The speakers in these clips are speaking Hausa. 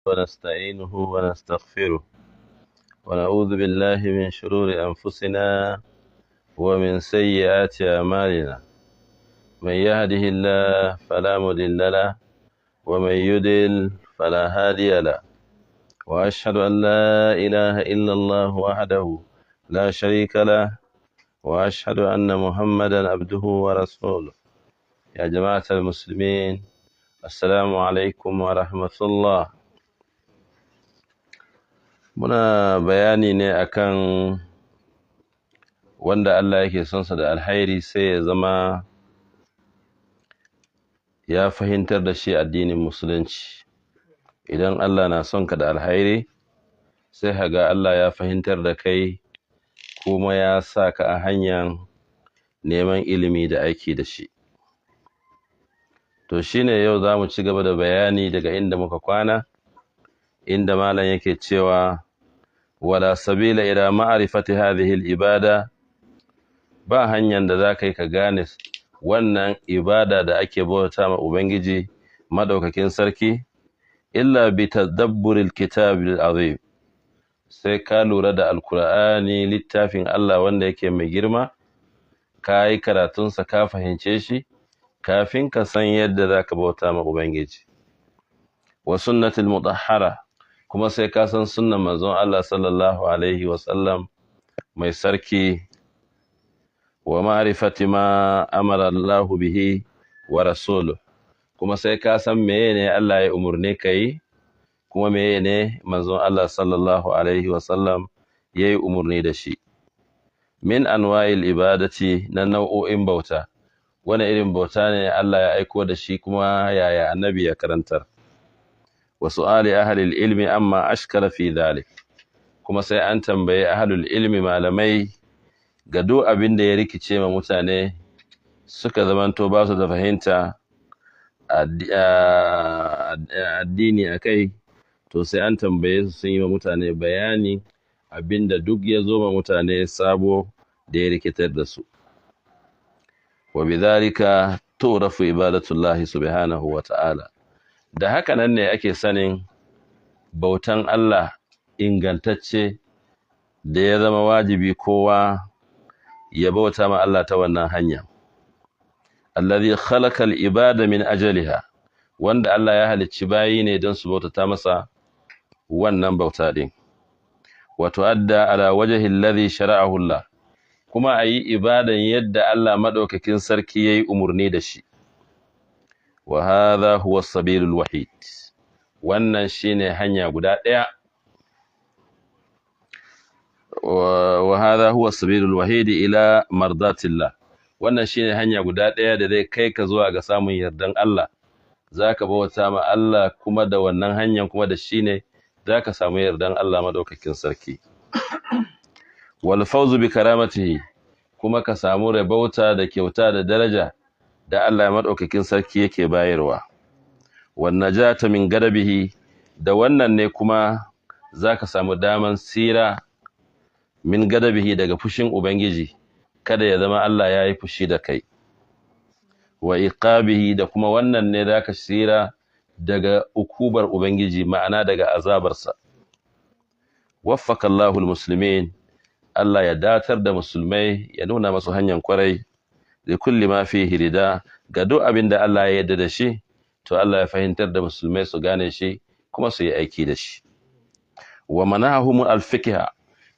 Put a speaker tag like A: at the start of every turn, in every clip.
A: ونستعينه ونستغفره ونعوذ بالله من شرور أنفسنا ومن سيئات أعمالنا. من يهده الله فلا مضل له ومن يضلل فلا هادي له، وأشهد أن لا إله إلا الله وحده لا شريك له، وأشهد أن محمدا عبده ورسوله. يا جماعة المسلمين، السلام عليكم ورحمة الله. muna bayani ne akan wanda Allah yake son sa da alhairi sai ya zama ya fahimtar da shi addinin musulunci. Idan Allah na son ka da alhairi sai haga Allah ya fahimtar da kai kuma ya sa ka a hanyar neman ilimi da aiki da shi. To shine yau za mu ci gaba da bayani daga inda muka kwana, inda malam yake cewa wala sabila ila ma'rifati hadhihi al-ibada, ba hanyar da za ka yi ka gane wannan ibada da ake bauta ma Ubangiji madaukakin sarki illa bi tadabburil kitabil azim, sai ka lura da alkur'ani, littafin Allah wanda yake mai girma, ka yi karatunsa ka fahimce shi kafin ka san yadda za ka bauta ma Ubangiji. Wa sunnatul mutahhara, kuma sai ka san sunnan manzon Allah sallallahu alaihi wasallam mai sarki. Wa ma'rifati ma amara Allah bihi wa rasuluhu, kuma sai ka san meye ne Allah ya umurne ka yi, kuma meye ne manzon Allah sallallahu alaihi wasallam ya yi umurni da shi. Min anwa'il ibadati, na nau'o'in bauta, wani irin bauta ne Allah ya aiko da shi kuma yaya annabi ya karantar. Wa su'ali ahlil ilmi amma ashkala fi dhalik, kuma sai an tambaye ahlul ilmi, malamai, ga duk abin da ya rikice ma mutane suka zamanto ba su da fahimta addini a kai, to sai an tambaye su sun yi ma mutane bayani abin da duk ya zo ma mutane sabo da ya rikitar da su. Wa bidhalika tu'rafu ibadatullahi subhanahu wa ta'ala, da haka nan ne ake sanin bautan Allah ingantacce da ya zama wajibi kowa ya bauta ma Allah ta wannan hanya. Allazi khalaqa al-ibada min ajaliha, wanda Allah ya halicci bayi ne don su bautata masa wannan bauta din. Wa tu'adda ala wajhi alladhi shara'ahu Allah, kuma ayi ibadan yadda Allah madaukakin sarki yayi umurni da shi. Wa hadha huwa as-sabilul wahid, wannan shine hanya guda daya. Wa hadha huwa as-sabilul wahid ila mardatillah, wannan shine hanya guda daya da zai kai ka zuwa ga samun yardan Allah. Zaka bauta ma Allah kuma da wannan hanyar, kuma da shine zaka samu yardan Allah madaukakin sarki. Wal fawzu bi karamatihi, kuma ka samu rabauta da kyauta da daraja da Allah madaukakin sarki yake bayarwa. Wan najata min gadabihi, da wannan ne kuma zaka samu daman sira min gadabihi, daga fushin Ubangiji, kada ya zama Allah ya yi fushi da kai. Wa iqabihi, da kuma wannan ne zaka sira daga ukubar Ubangiji, ma'ana daga azabarsa. Waffaka Allahul muslimin, Allah ya datar da musulmai, ya nuna masu hanyar kwarai, da kulli ma fihi rida, ga duk abin da Allah ya yarda da shi, to Allah ya fahimtar da musulmai su gane shi kuma su yi aiki da shi. Wa manahum al-fiqha,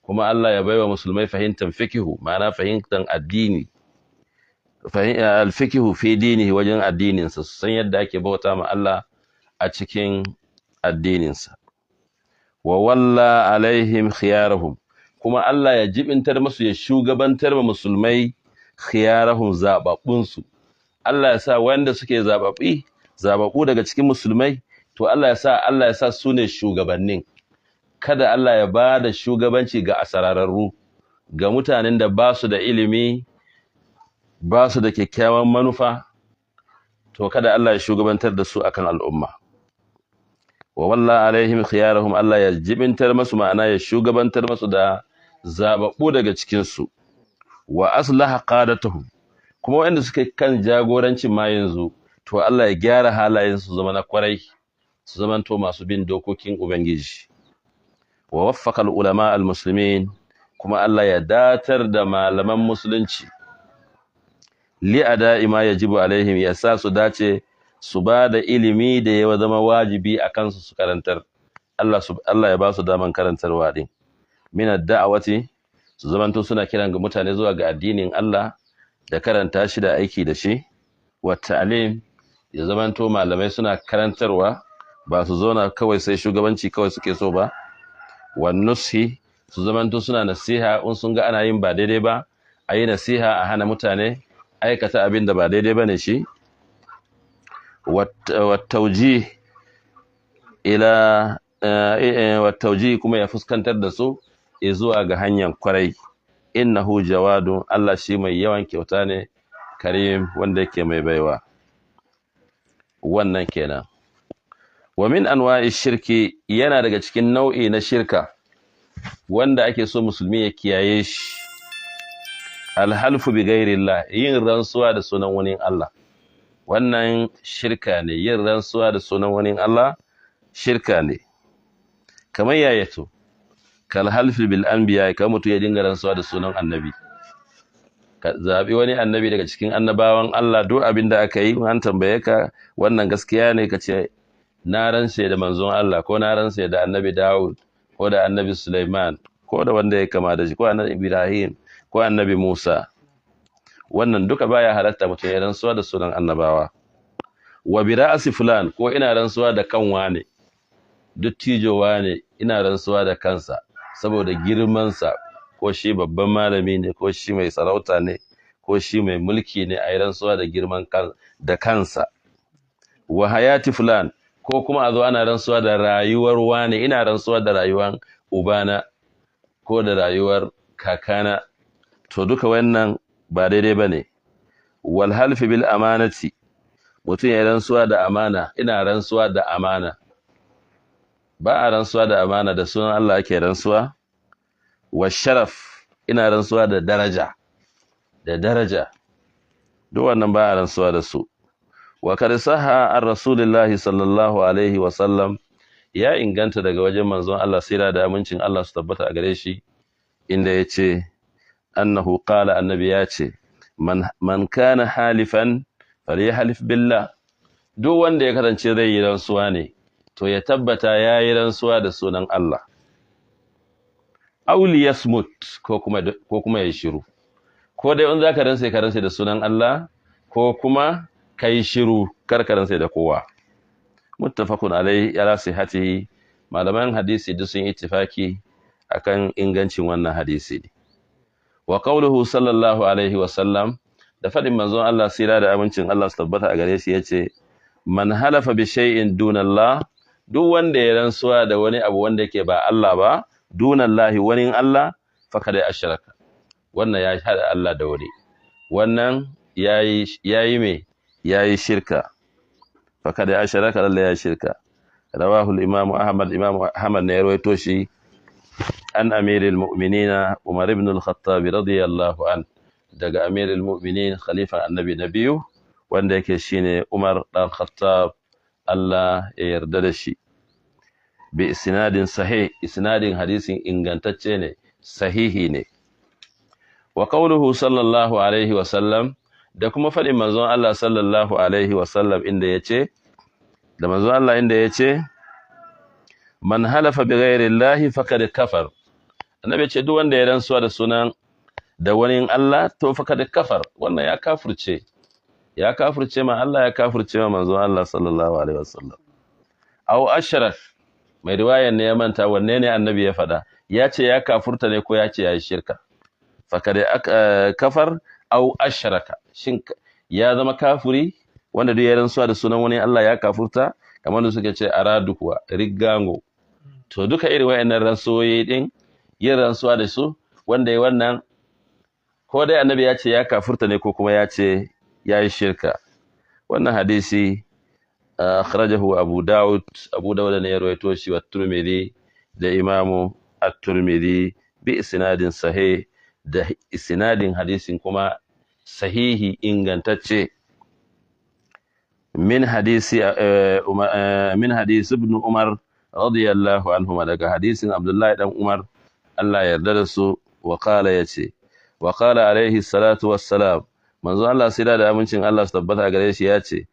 A: kuma Allah ya baiwa musulmai fahimtar fikihu, ma'ana fahimtar addini, al-fikihu fi dinihi, wajen addininsa, su san yadda ake bauta ma Allah a cikin addininsa. Wa walla alaihim khiyarahum, kuma Allah ya jibintar musu, ya shugabantar ma musulmai khiyarahum, zababbunsu. Allah ya sa wanda suke zababbu daga cikin musulmai, to Allah ya sa su ne shugabannin. Kada Allah ya ba da shugabanci ga asararru, ga mutanen da ba su da ilimi, ba su da kyakkyawan manufa, to kada Allah ya shugabantar da su akan al'umma. Wa walla alaihim khiyarahum, Allah ya jibintar masu, ma'ana ya shugabantar masu da zababbu daga cikinsu. Wa aslaha qadatuhum, kuma wanda suke kan jagorancin ma yanzu, to Allah ya gyara halayensu zama na kwarai, su zamanto masu bin dokokin ubangiji. Wa waffaqa al-ulama al-muslimin, kuma Allah ya datar da malaman musulunci li ada'i ma yajibu alaihim, ya sa su dace su ba da ilimi da ya zama wajibi a kansu su karantar. Allah ya ba su daman karantarwa din. Min ad-da'wati, su zamanto suna kiran ga mutane zuwa ga addinin Allah da karanta shi da aiki da shi. Wa ta'lim, ya zamanto malamai suna karantarwa, ba su zauna kawai sai shugabanci kawai suke so ba. Wa nushi, su zamanto suna nasiha in sun ga ana yin ba daidai ba, a yi nasiha a hana mutane aikata abin da ba daidai ba ne shi. Wattauji kuma ya fuskantar da su zuwa ga hanyar kwarai. Innahu jawadu, Allah shi mai yawan kyauta ne, karim, wanda yake mai baiwa. Wannan kenan. Wa min anwa'i shirki, yana daga cikin nau'i na shirka wanda ake so musulmi ya kiyaye shi, alhalfu bi ghairillah, yin rantsuwa da sunan wani Allah. Wannan shirka ne, yin rantsuwa da sunan wani Allah shirka ne. Kamar yaya to, kal halfi bil anbiya, kamar mutum ya dinga rantsuwa da sunan annabi. Ka zabi wani annabi daga cikin annabawan Allah, duk abin da aka yi an tambaye ka wannan gaskiya ne, ka ce na rantse da manzon Allah, ko na rantse da annabi Dawud, ko da annabi Sulaiman, ko da wanda ya kama da shi, ko annabi Ibrahim, ko annabi Musa. Wannan duka baya halatta mutum ya rantsuwa da sunan annabawa. Wa bi ra'si fulan, ko ina rantsuwa da kan wane, dattijo wane, ina rantsuwa da kansa saboda girman sa, ko shi babban malami ne, ko shi mai sarauta ne, ko shi mai mulki ne, a yi rantsuwa da girman da kansa. Wa hayati fulan, ko kuma a zo ana rantsuwa da rayuwar wane, ina rantsuwa da rayuwar ubana ko da rayuwar kakana. To duka wannan ba daidai ba ne. Wal halfi bil amanati, mutum ya rantsuwa da amana, ina rantsuwa da amana. Ba a rantsuwa da amana, da sunan Allah ake rantsuwa. Wa sharaf, ina rantsuwa da daraja, duk wannan ba a rantsuwa da su. Wa kad sahha an rasulillahi sallallahu alaihi wa sallam, ya inganta daga wajen manzon Allah, sira da amincin Allah su tabbata a gare shi, inda yace annahu qala, annabi yace, man kana halifan falyahlif billah, duk wanda ya kasance zai yi rantsuwa ne, to ya tabbata yayi rantsuwa da sunan Allah. Aw liyasmut, ko kuma ya shiru. Ko dai in zaka rantsa ka rantsa da sunan Allah, ko kuma kai shiru, kar ka rantsa da kowa. Muttafaqun alaihi ala sihhatihi, malaman hadisi duk sun ittifaki akan ingancin wannan hadisi. Wa qawluhu sallallahu alaihi wa sallam, da fadin manzon Allah sira da amincin Allah su tabbata a gare shi, yace man halafa bi shay'in dunallah, duk wanda ya rantsuwa da wani abu wanda yake ba Allah ba, dunallahi, wani Allah, faqad ashraka, wannan ya hada Allah da wani, wannan yayi shirka. Faqad ashraka, lalle ya shirka. Rawahu al-imam Ahmad, imam Ahmad ne ya rawaito shi an amiril mu'minina Umar ibn al-Khattab radiyallahu an, daga amiril mu'minin khalifan annabi na biyu, wanda yake shine Umar dan Khattab, Allah ya yarda da shi. Bi isnadin sahih, isnadin hadisin ingantacce ne, sahihi ne. Wa qawluhu sallallahu alaihi wa sallam, da kuma fadin manzon Allah sallallahu alaihi wa sallam inda yace, da manzon Allah inda yace, man halafa bi ghairi llahi faqad kafar, annabi ce duk wanda ya rantsuwa da sunan da wani Allah, to faqad kafar, wannan ya kafirce ma Allah, ya kafirce ma manzon Allah sallallahu alaihi wa sallam. Aw ashrak, mai riwayar ne ya manta wanne ne annabi ya faɗa, ya ce ya kafurta ne ko ya ce ya yi shirka. Fakad kafar aw ashraka, shin ya zama kafuri wanda duk ya rantsuwa da sunan wani Allah ya kafurta, kamar da suke ce aradu kuwa rigango. To duka irin wayannan rantsuwoyi din, yin rantsuwa da su, wanda ya wannan, ko dai annabi ya ce ya kafurta ne ko kuma ya ce ya yi shirka. Wannan hadisi akhrajahu Abu Dawud ne ya rawaito shi, wa Tirmidhi da Imamu At-Tirmidhi bi isnadin sahih, da isnadin hadisin kuma sahihi ingantacce. min hadisi ibn Umar radiyallahu anhuma, daga hadisin Abdullahi dan Umar Allah ya yarda da su, wa qala yace wa qala alaihi salatu wassalam, manzo Allah sai da amincin Allah su tabbata gare shi yace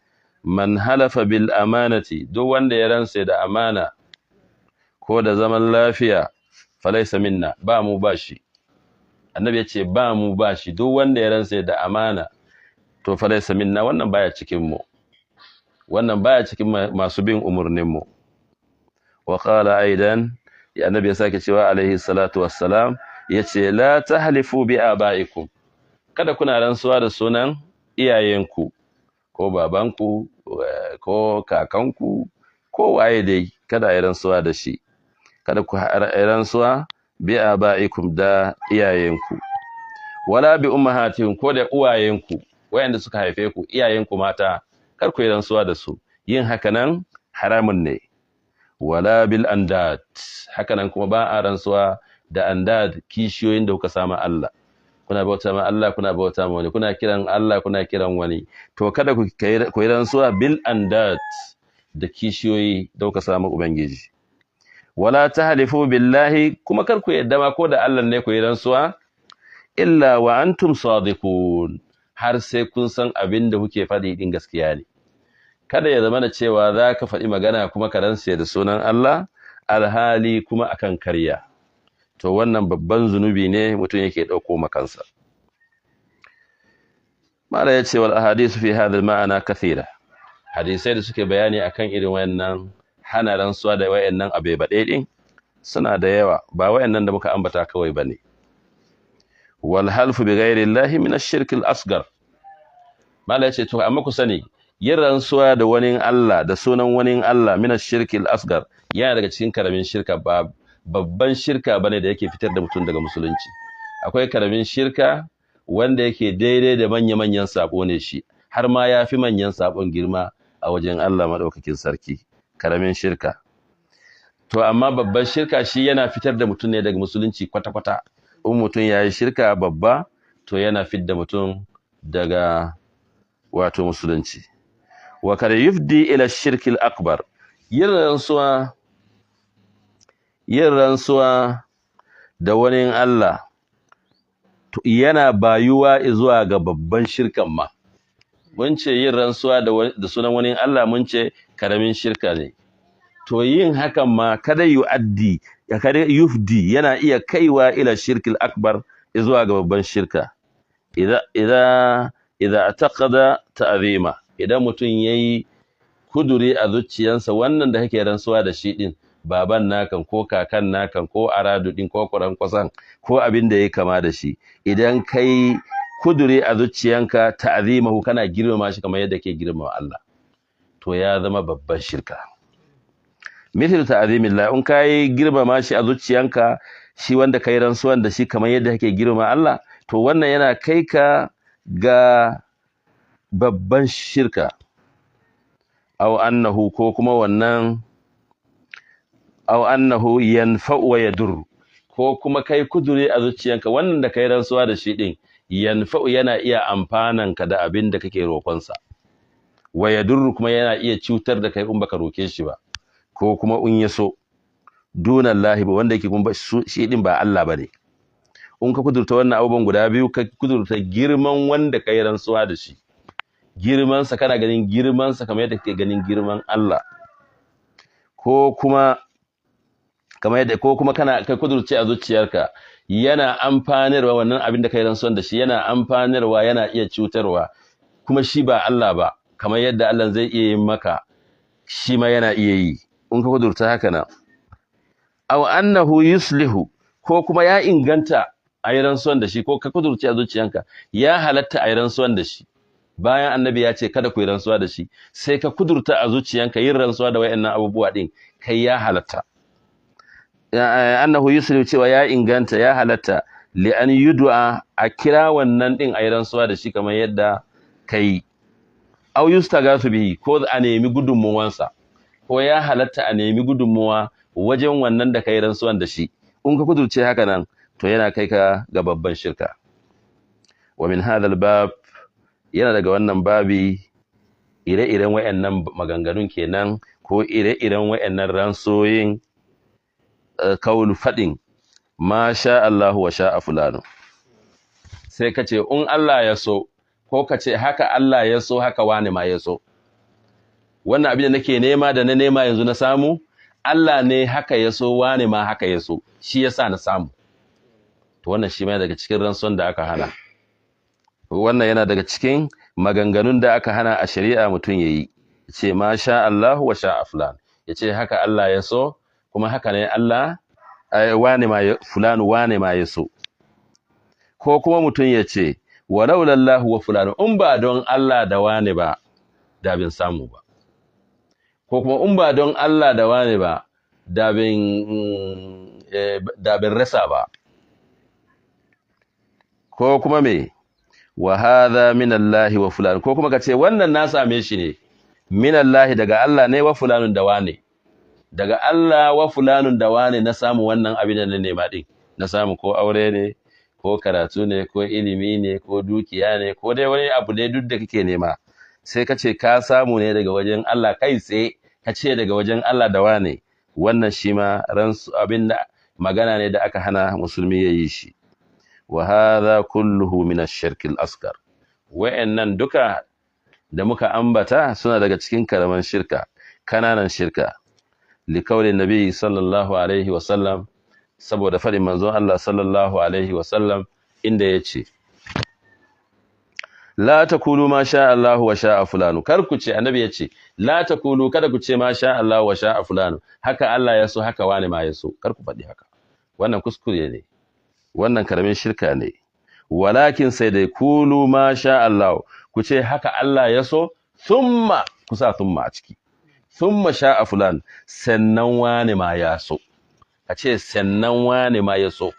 A: man halafa bil amanati, duk wanda ya rantsa da amana ko da zaman lafiya, falaysa minna, ba mu bashi. Annabi yace ba mu bashi, duk wanda ya rantsa da amana to falaysa minna, wannan baya cikin mu, wannan baya cikin masu bin umurnin mu. Wa qala aidan, ya annabi ya sake cewa alaihi salatu wassalam, yace la tahlifu bi abaikum, kada kuna rantsuwa da sunan iyayenku ko babanku ko kakanku ko waye dai, kada yi rantsuwa da shi. Kada ku rantsuwa bi abaikum, da iyayenku, wala bi ummahatikum, ko da uwayenku wayanda suka haife ku, iyayenku mata, kar ku yi rantsuwa da su, yin haka nan haramun ne. Wala bil andad, haka nan kuma ba a rantsuwa da andad, kishiyoyin da kuka sama Allah. Kuna bauta ma Allah, kuna bauta ma wani, kuna kiran Allah, kuna kiran wani, to kada ku yi rantsuwa bil andad, da kishiyoyi da kuka samu ubangiji. Wala tahlifu billahi, kuma kar ku yadda ma ko da Allah ne ku yi rantsuwa, illa wa antum sadiqun, har sai kun san abin da kuke faɗi din gaskiya ne. Kada ya zama da cewa za ka faɗi magana kuma ka rantse da sunan Allah alhali kuma akan karya, to wannan babban zunubi ne mutum yake ɗauko makansa. Mala ya ce wal ahadisu fi hadha al-ma'ana kathira, hadisai da suke bayani akan irin wayannan hana rantsuwa da wayannan abe baɗe din suna da yawa, ba wayannan da muka ambata kawai bane. Wal halfu bi ghairi llahi min ash-shirk al-asghar, mala ya ce to amma ku sani, yin rantsuwa da wani Allah, da sunan wani Allah, min ash-shirk al-asghar, yana daga cikin karamin shirka, ba babban shirka bane da yake fitar da mutum daga musulunci. Akwai karamin shirka wanda yake daidai da manya-manyan sabo ne shi, har ma ya fi manyan sabon girma a wajen Allah madaukakin sarki, karamin shirka. To amma babban shirka shi yana fitar da mutum ne daga musulunci kwata-kwata. In mutum ya yi shirka babba, to yana fitar da mutum daga wato musulunci. Wa kada yufdi ila shirkil akbar, yin rantsuwa da wani Allah yana bayuwa zuwa ga babban shirkan ma. Mun ce yin rantsuwa da sunan wani Allah, mun ce karamin shirka ne. To yin hakan ma kada yufdi, yana iya kaiwa ila shirkil akbar, zuwa ga babban shirka. Idza ataqada ta'zima, idan mutum yayi kuduri a zuciyansa wannan da kake rantsuwa da shi din, baban nakan ko kakan nakan ko aradu din ko kuran kwasan ko abin da yake kama da shi, idan kai kuduri a zuciyanka ta'zimahu, kana girmama shi kamar yadda ke girmama Allah, to ya zama babban shirka. Misal ta'zimillah, in kai girmama shi a zuciyanka, shi wanda kai rantsuwan da shi kamar yadda kake girmama Allah, to wannan yana kai ka ga babban shirka. Aw annahu, ko kuma wannan aw annahu yanfa'u wa yadur, ko kuma kai kudure a zuciyanka wannan da kai rantsuwa da shi din yanfa'u, yana iya amfanan ka da abin da kake roƙon sa, wa yadur, kuma yana iya cutar da kai in baka roke shi ba, ko kuma in yaso dunallahi, ba wanda yake kuma shi din ba Allah bane. In ka kudurta wannan abubuwan guda biyu, ka kudurta girman wanda kai rantsuwa da shi, girmansa, kana ganin girmansa kamar yadda kake ganin girman Allah, ko kuma kana kai kudurce a zuciyarka yana amfanarwa, wannan abin da kai rantsuwan da shi yana amfanarwa, yana iya cutarwa, kuma shi ba Allah ba, kamar yadda Allah zai iya yin maka, shi ma yana iya yi. In ka kudurta haka nan, aw annahu yuslihu, ko kuma ya inganta a yi rantsuwan da shi, ko ka kudurce a zuciyanka ya halatta a yi rantsuwan da shi, bayan annabi ya ce kada ku yi rantsuwa da shi, sai ka kudurta a zuciyanka yin rantsuwa da wayannan abubuwa din kai ya halatta. Annahu yuslihu, cewa ya inganta, ya halatta, li an yud'a, a kira wannan din a yi rantsuwa da shi kamar yadda kai. Aw yustagasu bihi, ko a nemi gudunmuwansa, ko ya halatta a nemi gudunmuwa wajen wannan da kai rantsuwan da shi. In ka kudurce haka nan, to yana kai ka ga babban shirka. Wa min hadha al-bab, yana daga wannan babi, ire-iren wayannan maganganun kenan ko ire-iren wayannan ransoyin kaulu fadin ma sha Allahu wa sha'a fulanu sai ka ce in Allah ya so ko ka ce haka Allah ya so haka wani ma ya so wannan abin da nake nema da na nema yanzu na samu Allah ne haka ya so wani ma haka ya so shi yasa na samu to wannan shi ma daga cikin ranson da aka hana wannan yana daga cikin maganganun da aka hana a shari'a mutum yayi ce ma sha Allahu wa sha'a fulan yace haka Allah ya so kuma haka ne Allah wane ma fulanu wane ma ya so ko kuma mutum ya ce walau lallahu wa fulanu in ba don Allah da wane ba da bin samu ba ko kuma in ba don Allah da wane ba da bin rasa ba ko kuma me wa hadha min Allah wa fulan ko kuma kace wannan na same shi ne min Allah daga Allah ne wa fulanun da wane daga Allah wa fulanun da wane na samu wannan abin da na nema din na samu ko aure ne ko karatu ne ko ilimi ne ko dukiya ne ko dai wani abu ne duk da kake nema sai kace ka samu ne daga wajen Allah kai tsaye kace daga wajen Allah da wane wannan shi ma abin da magana ne da aka hana musulmi yayi shi wa hadha kulluhu min ash-shirk al-asghar wa'annan duka da muka ambata suna daga cikin karaman shirka kananan shirka likaulin nabi sallallahu alaihi wa sallam saboda fadin manzon Allah sallallahu alaihi wa sallam inda yace la taqulu ma sha Allah wa sha'a fulanu kar ku ce annabi yace la taqulu kada ku ce ma sha Allah wa sha'a fulanu haka Allah ya so haka wani ma ya so kar ku faɗi haka wannan kuskure ne wannan karamin shirka ne walakin sai dai kulu ma sha Allah ku ce haka Allah ya so thumma ku sa thumma a ciki thumma sha'a fulan sannan wani ma ya so ka ce sannan wani ma ya so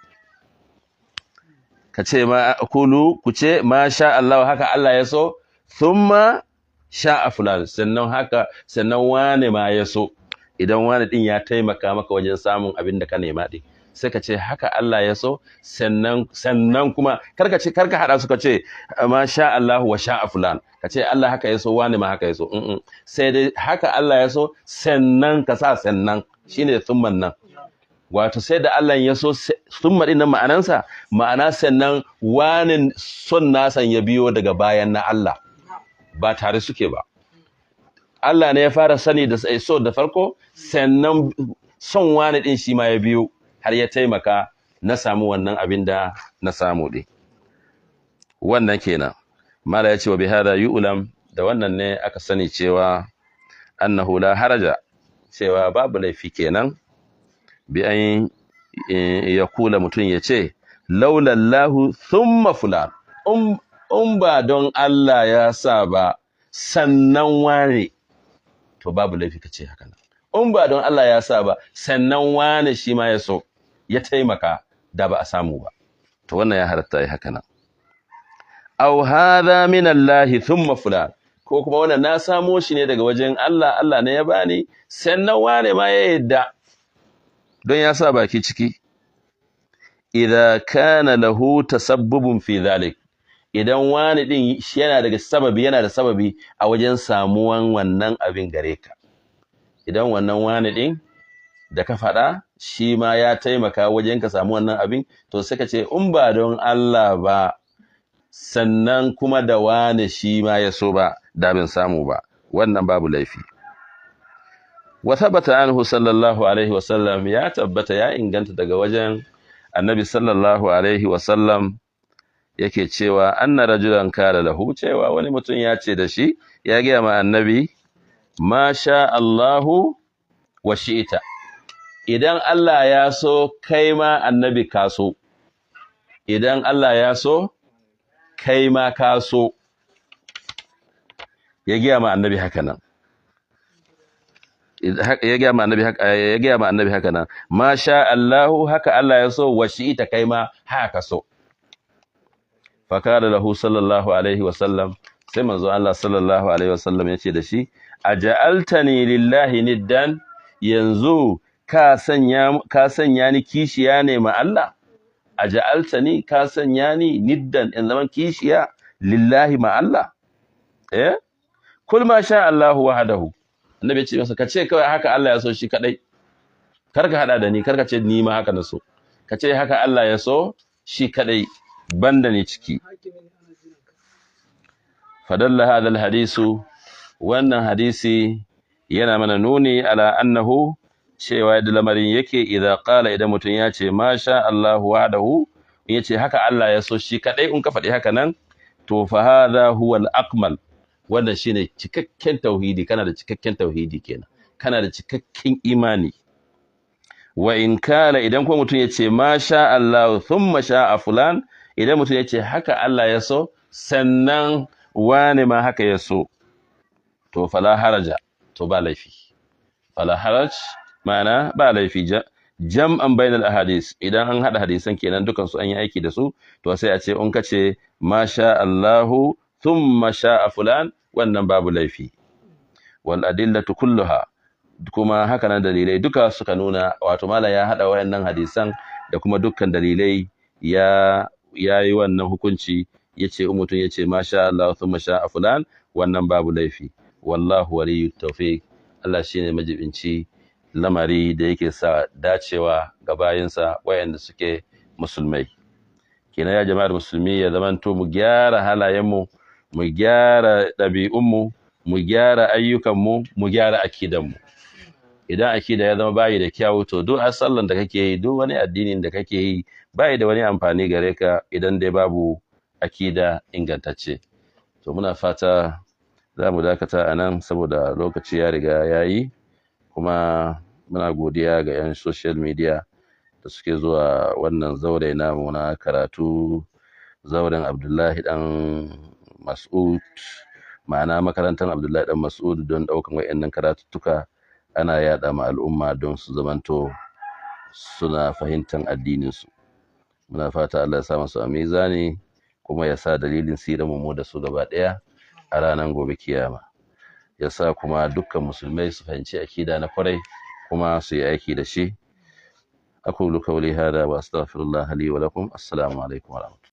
A: ka ce ma kulu ku ce ma sha Allah haka Allah ya so thumma sha'a fulan sannan haka sannan wani ma ya so idan wani din ya taimaka maka wajen samun abin da ka nema din sai ka ce haka Allah ya so sannan kuma karka hada su ka ce ma sha Allah wa sha'a fulan ka ce Allah haka ya so wani ma haka ya so sai dai haka Allah ya so sannan ka sa sannan shine thumman nan wato sai da Allah ya so thumma din nan ma'ana sannan wani son nasan ya biyo daga bayan na Allah ba tare suke ba Allah ne ya fara sani da so da farko sannan son wani din shi ma ya biyo har ya taimaka na samu wannan abin da na samu ɗin wannan kenan mala ya ce wa bihada yu'lam da wannan ne aka sani cewa annahu la haraja cewa babu laifi kenan bi an ya kula mutum ya ce laulallahu thumma fulan ba don Allah ya sa ba sannan wane to babu laifi ka ce haka nan ba don Allah ya sa ba sannan wane shi ma ya so ya taimaka da ba a samu ba to wannan ya halatta yi haka nan aw hadha min Allah thumma fulan ko kuma wannan na samo shi ne daga wajen Allah Allah ne ya bani sannan wane ma ya yadda don ya sa baki ciki idza kana lahu tasabbubun fi dhalik idan wani din yana da sababi a wajen samuwan wannan abin gare ka idan wannan wani din da ka faɗa shi ma ya taimaka wajen ka samu wannan abin to sai ka ce in ba don Allah ba sannan kuma da wani shi ma ya so ba da bin samu ba wannan babu laifi wa thabata anhu sallallahu alaihi wa sallam ya tabbata ya inganta daga wajen annabi sallallahu alaihi wa sallam yake cewa anna rajulan kala lahu cewa wani mutum ya ce da shi ya ga ma annabi ma sha Allahu wa shi'ita idan Allah ya so kai ma annabi ka so idan Allah ya so kai ma ka so ya gaya ma annabi haka nan ya gaya ma annabi haka nan ma sha Allahu haka Allah ya so wa shi'ita kai ma haka so fa kana lahu sallallahu alaihi wa sallam sai manzo Allah sallallahu alaihi wa sallam yace da shi aja'altani lillahi niddan yanzu ka sanya ni kishiya ne ma Allah aja'altani ka sanya ni niddan in zaman kishiya lillahi ma Allah kul ma sha Allahu wahdahu, annabi ya ce masa ka ce kawai haka Allah ya so shi kadai, kar ka hada da ni, kar ka ce ni ma haka na so, ka ce haka Allah ya so shi kadai banda ni ciki. Fadalla hadha alhadisu, wannan hadisi yana mana nuni ala annahu cewa yadda lamarin yake, idan qala, idan mutum ya ce ma sha Allahu wahdahu, in yace haka Allah ya so shi kadai, in ka faɗi haka nan, to fa hadha huwa al-akmal, wannan shine cikakken tauhidi, kana da cikakken tauhidi kenan, kana da cikakken imani. Wa in kala, idan ko mutum yace ma sha Allah thumma sha'a fulan, idan mutum yace haka Allah ya so sannan wane ma haka ya so, to fala haraja, to ba laifi. Fala haraj ma'ana ba laifi, jam'an bainal ahadis, idan an hada hadisan kenan dukan su an yi aiki da su, to sai a ce in kace ma sha Allahu thumma sha'a fulan, wannan babu laifi. Wal adillatu kulluha, kuma haka nan dalilai duka suka nuna, wato mala ya hada wayannan hadisan da kuma dukkan dalilai ya yi wannan hukunci, yace mutum yace ma sha Allah thumma sha'a fulan, wannan babu laifi. Wallahu waliyut tawfiq, Allah shine majibinci lamari da yake sa dacewa ga bayinsa wayanda suke musulmai. Kina ya jama'ar musulmi, ya zamanto mu gyara halayenmu, mu gyara ɗabi'unmu, mu gyara ayyukanmu, mu gyara akidanmu. Idan akida ya zama bayi da kyawu, to duk sallan da kake yi, duk wani addinin da kake yi bayi da wani amfani gare ka idan dai babu akida ingantacce. To muna fata za mu dakata a nan saboda lokaci ya riga ya yi, kuma muna godiya ga 'yan social media da suke zuwa wannan zaure namu na karatu, zauren Abdullahi dan Mas'ud, ma'ana makarantar Abdullahi dan Mas'ud, don daukan wayannan karatuttuka ana yada ma al'umma don su zamanto suna fahimtar addinin su. Muna fata Allah ya sa musu a mizani, kuma ya sa dalilin sirar mu da su gaba daya a ranar gobe kiyama. Ya sa kuma dukkan musulmai su fahimci akida na kwarai kuma su yi aiki da shi. أقول قولي هذا وأستغفر الله لي ولكم. السلام عليكم ورحمة الله.